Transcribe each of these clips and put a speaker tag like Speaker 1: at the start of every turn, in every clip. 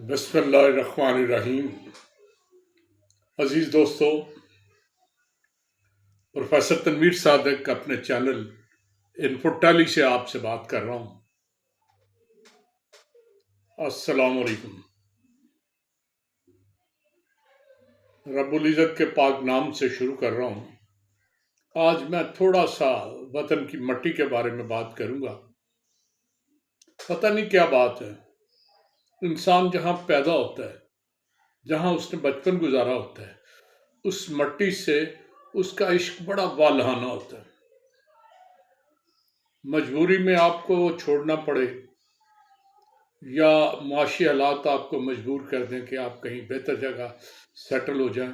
Speaker 1: بسم اللہ الرحمن الرحیم۔ عزیز دوستو، پروفیسر تنویر صادق اپنے چینل انفو ٹیلی سے آپ سے بات کر رہا ہوں۔ السلام علیکم۔ رب العزت کے پاک نام سے شروع کر رہا ہوں۔ آج میں تھوڑا سا وطن کی مٹی کے بارے میں بات کروں گا۔ پتہ نہیں کیا بات ہے، انسان جہاں پیدا ہوتا ہے، جہاں اس نے بچپن گزارا ہوتا ہے، اس مٹی سے اس کا عشق بڑا والہانہ ہوتا ہے۔ مجبوری میں آپ کو چھوڑنا پڑے یا معاشی حالات آپ کو مجبور کر دیں کہ آپ کہیں بہتر جگہ سیٹل ہو جائیں،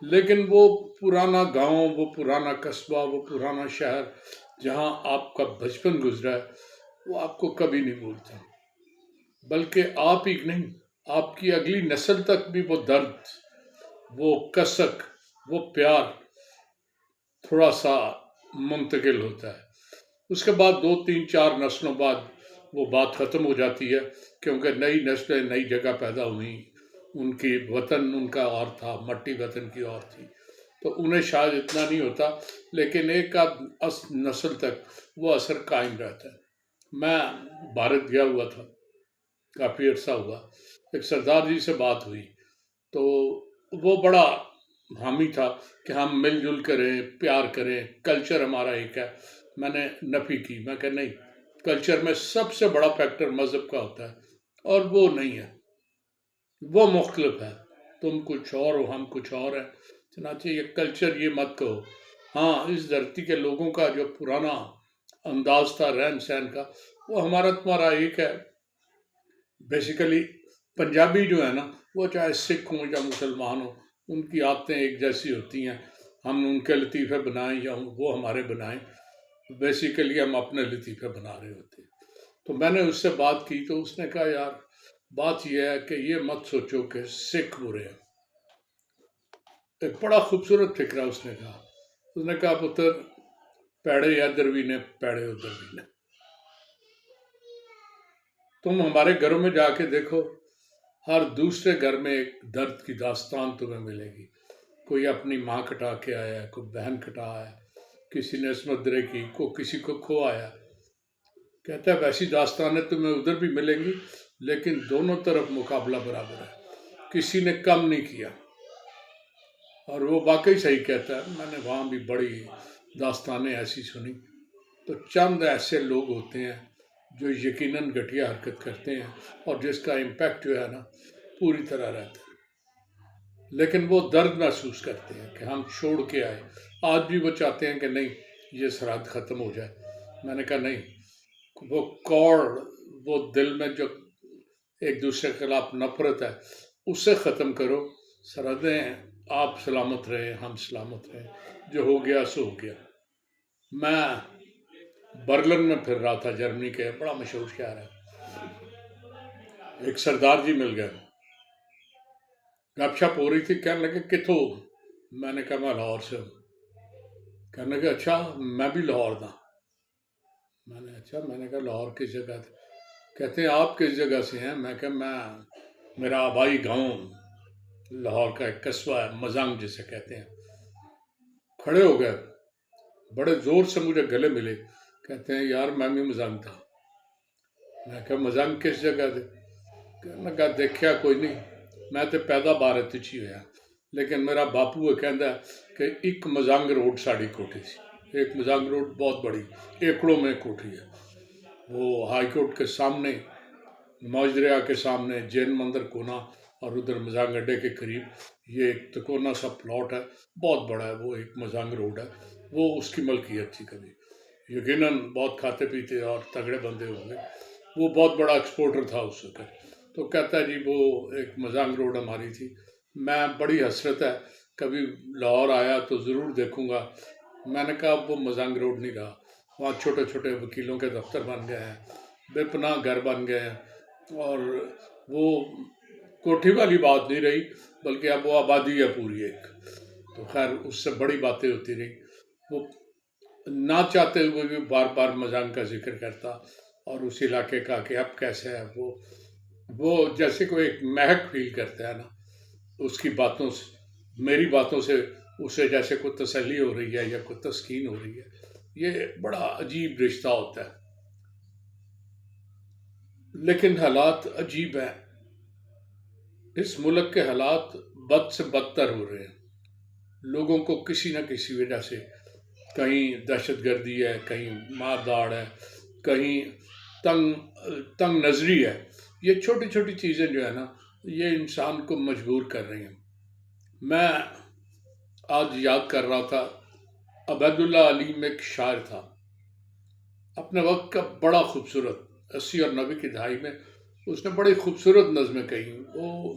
Speaker 1: لیکن وہ پرانا گاؤں، وہ پرانا قصبہ، وہ پرانا شہر جہاں آپ کا بچپن گزرا ہے، وہ آپ کو کبھی نہیں بھولتا۔ بلکہ آپ ہی نہیں، آپ کی اگلی نسل تک بھی وہ درد، وہ کسک، وہ پیار تھوڑا سا منتقل ہوتا ہے۔ اس کے بعد 2 3 4 نسلوں بعد وہ بات ختم ہو جاتی ہے، کیونکہ نئی نسلیں نئی جگہ پیدا ہوئیں، ان کی وطن ان کا اور تھا، مٹی وطن کی اور تھی، تو انہیں شاید اتنا نہیں ہوتا، لیکن ایک آدھ نسل تک وہ اثر قائم رہتا ہے۔ میں بھارت گیا ہوا تھا، کافی عرصہ ہوا، ایک سردار جی سے بات ہوئی تو وہ بڑا حامی تھا کہ ہم مل جل کریں، پیار کریں، کلچر ہمارا ایک ہے۔ میں نے نفی کی، میں کہ نہیں، کلچر میں سب سے بڑا فیکٹر مذہب کا ہوتا ہے، اور وہ نہیں ہے، وہ مختلف ہے، تم کچھ اور ہو، ہم کچھ اور ہیں۔ چنانچہ یہ کلچر یہ مت کہو۔ ہاں، اس دھرتی کے لوگوں کا جو پرانا انداز تھا رہن سہن کا، وہ ہمارا تمہارا ایک ہے۔ بیسیکلی پنجابی جو ہے نا، وہ چاہے سکھ ہوں یا مسلمان ہوں، ان کی عادتیں ایک جیسی ہوتی ہیں، ہم ان کے لطیفے بنائیں یا وہ ہمارے بنائیں، بیسیکلی ہم اپنے لطیفے بنا رہے ہوتے ہیں۔ تو میں نے اس سے بات کی تو اس نے کہا، یار بات یہ ہے کہ یہ مت سوچو کہ سکھ برے ہیں۔ ایک بڑا خوبصورت فکرہ اس نے کہا پتر، پیڑے ادھر بھی نے، پیڑے ادھر بھی نے۔ تم ہمارے گھروں میں جا کے دیکھو، ہر دوسرے گھر میں ایک درد کی داستان تمہیں ملے گی۔ کوئی اپنی ماں کٹا کے آیا ہے، کوئی بہن کٹا آیا، کسی نے عصمت درے کی، کسی کو کھو آیا۔ کہتا ہے ویسی داستانیں تمہیں ادھر بھی ملیں گی، لیکن دونوں طرف مقابلہ برابر ہے، کسی نے کم نہیں کیا۔ اور وہ واقعی صحیح کہتا ہے، میں نے وہاں بھی بڑی داستانیں ایسی سنی۔ تو چند ایسے لوگ ہوتے ہیں جو یقیناً گھٹیا حرکت کرتے ہیں اور جس کا امپیکٹ جو ہے نا پوری طرح رہتا ہے، لیکن وہ درد محسوس کرتے ہیں کہ ہم چھوڑ کے آئے۔ آج بھی وہ چاہتے ہیں کہ نہیں، یہ سرحد ختم ہو جائے۔ میں نے کہا نہیں، وہ کوڑ، وہ دل میں جو ایک دوسرے کے خلاف نفرت ہے، اسے ختم کرو۔ سرحدیں آپ سلامت رہیں، ہم سلامت رہیں، جو ہو گیا سو ہو گیا۔ میں برلن میں پھر رہا تھا، جرمنی کے بڑا مشہور شہر ہے۔ ایک سردار جی مل گئے، گپ شپ ہو رہی تھی، کہنے لگے کتوں؟ میں نے کہا میں لاہور سے ہوں۔ کہنے لگے اچھا، میں بھی لاہور دا۔ میں نے اچھا، میں نے کہا لاہور کس جگہ تھے؟ کہتے ہیں آپ کس جگہ سے ہیں؟ میں کہا میرا آبائی گاؤں لاہور کا ایک قصبہ ہے، مزنگ جسے کہتے ہیں۔ کھڑے ہو گئے، بڑے زور سے مجھے گلے ملے، کہتے ہیں یار میں بھی مزنگ تھا۔ میں کہا مزنگ کس جگہ تھے؟ کہنے لگا دیکھیا کوئی نہیں، میں تے پیدا بھارت چی ہویا، لیکن میرا باپو یہ کہندا ہے کہ ایک مزنگ روڈ ساڑی کوٹھی سی، ایک مزنگ روڈ بہت بڑی، ایکڑوں میں کوٹھی ہے، وہ ہائی کورٹ کے سامنے، موج دریا کے سامنے، جین مندر کونا، اور ادھر مزنگ اڈے کے قریب یہ ایک تکونا سا پلاٹ ہے، بہت بڑا ہے، وہ ایک مزنگ روڈ ہے، وہ اس کی ملکیت تھی کبھی۔ یقیناً بہت کھاتے پیتے اور تگڑے بندے ہوں گے، وہ بہت بڑا ایکسپورٹر تھا اس وقت۔ تو کہتا ہے جی وہ ایک مزنگ روڈ ہماری تھی۔ میں بڑی حسرت ہے، کبھی لاہور آیا تو ضرور دیکھوں گا۔ میں نے کہا وہ مزنگ روڈ نہیں رہا، وہاں چھوٹے چھوٹے وکیلوں کے دفتر بن گئے ہیں، بے پناہ گھر بن گئے ہیں، اور وہ کوٹھی والی بات نہیں رہی، بلکہ اب وہ آبادی ہے پوری ایک۔ تو خیر اس سے بڑی باتیں ہوتی رہی۔ وہ نہ چاہتے ہوئے بھی بار بار مزنگ کا ذکر کرتا، اور اس علاقے کا کہ اب کیسے ہے وہ وہ جیسے کوئی ایک مہک فیل کرتا ہے نا اس کی باتوں سے، میری باتوں سے اسے جیسے کوئی تسلی ہو رہی ہے یا کوئی تسکین ہو رہی ہے. یہ بڑا عجیب رشتہ ہوتا ہے. لیکن حالات عجیب ہیں. اس ملک کے حالات بد سے بدتر ہو رہے ہیں. لوگوں کو کسی نہ کسی وجہ سے کہیں دہشت گردی ہے، کہیں مار داڑ ہے، کہیں تنگ تنگ نظری ہے. یہ چھوٹی چھوٹی چیزیں جو ہے نا یہ انسان کو مجبور کر رہی ہیں. میں آج یاد کر رہا تھا، عبید اللہ علیم ایک شاعر تھا، اپنے وقت کا بڑا خوبصورت، 80 اور 90 کی دہائی میں اس نے بڑی خوبصورت نظمیں کہی. وہ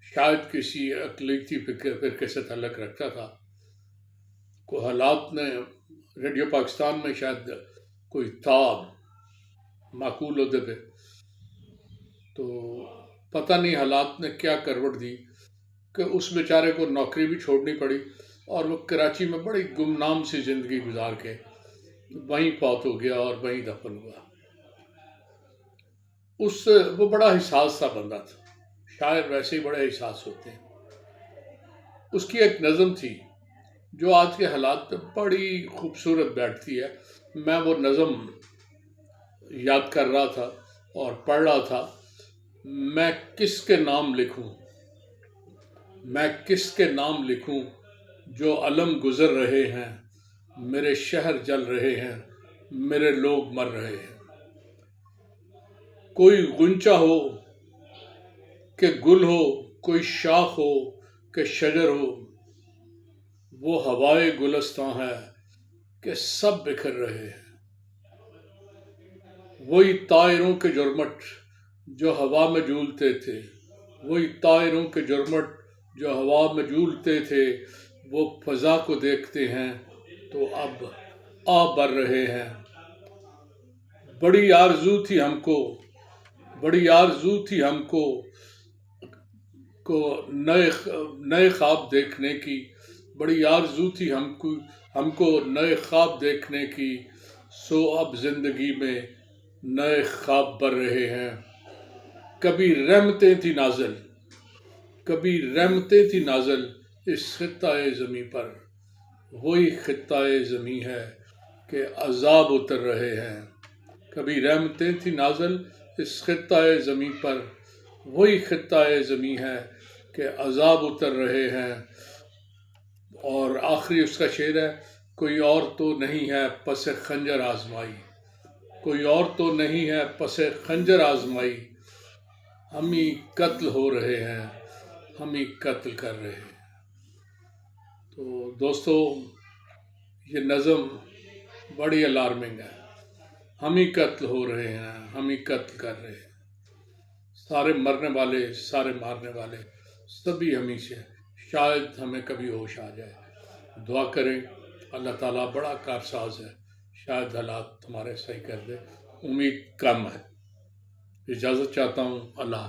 Speaker 1: شاید کسی اقلیتی فرقے سے تعلق رکھتا تھا. کوئی حالات نے ریڈیو پاکستان میں شاید کوئی تھا معقول عہدے پہ، تو پتہ نہیں حالات نے کیا کروٹ دی کہ اس بیچارے کو نوکری بھی چھوڑنی پڑی اور وہ کراچی میں بڑی گمنام سی زندگی گزار کے وہیں فوت ہو گیا اور وہیں دفن ہوا. وہ بڑا حساس سا بندہ تھا. شاعر ویسے ہی بڑے حساس ہوتے ہیں. اس کی ایک نظم تھی جو آج کے حالات پہ بڑی خوبصورت بیٹھتی ہے. میں وہ نظم یاد کر رہا تھا اور پڑھ رہا تھا. میں کس کے نام لکھوں، میں کس کے نام لکھوں، جو علم گزر رہے ہیں، میرے شہر جل رہے ہیں، میرے لوگ مر رہے ہیں. کوئی غنچہ ہو کہ گل ہو، کوئی شاخ ہو کہ شجر ہو، وہ ہوائے گلستاں ہے کہ سب بکھر رہے ہیں. وہی طائروں کے جرمٹ جو ہوا میں جھولتے تھے، وہی طائروں کے جرمٹ جو ہوا میں جھولتے تھے، وہ فضا کو دیکھتے ہیں تو اب آ بر رہے ہیں. بڑی آرزو تھی ہم کو، بڑی آرزو تھی ہم کو نئے خواب دیکھنے کی. بڑی آرزو تھی ہم کو نئے خواب دیکھنے کی. سو اب زندگی میں نئے خواب بر رہے ہیں. کبھی رحمتیں تھی نازل، کبھی رحمتیں تھی نازل اس خطۂ زمیں پر. وہی خطۂ زمیں ہے کہ عذاب اتر رہے ہیں. کبھی رحمتیں تھی نازل اس خطۂ زمیں پر. وہی خطۂ زمیں ہے کہ عذاب اتر رہے ہیں. اور آخری اس کا شعر ہے، کوئی اور تو نہیں ہے پس خنجر آزمائی، کوئی اور تو نہیں ہے پس خنجر آزمائی. ہم ہی قتل ہو رہے ہیں، ہم ہی قتل کر رہے ہیں. تو دوستو یہ نظم بڑی الارمنگ ہے. ہم ہی قتل ہو رہے ہیں، ہم ہی قتل کر رہے ہیں. سارے مرنے والے، سارے مارنے والے سبھی ہم ہی سے. شاید ہمیں کبھی ہوش آ جائے. دعا کریں، اللہ تعالیٰ بڑا کارساز ہے، شاید حالات تمہارے صحیح کر دے. امید کم ہے. اجازت چاہتا ہوں. اللہ حافظ.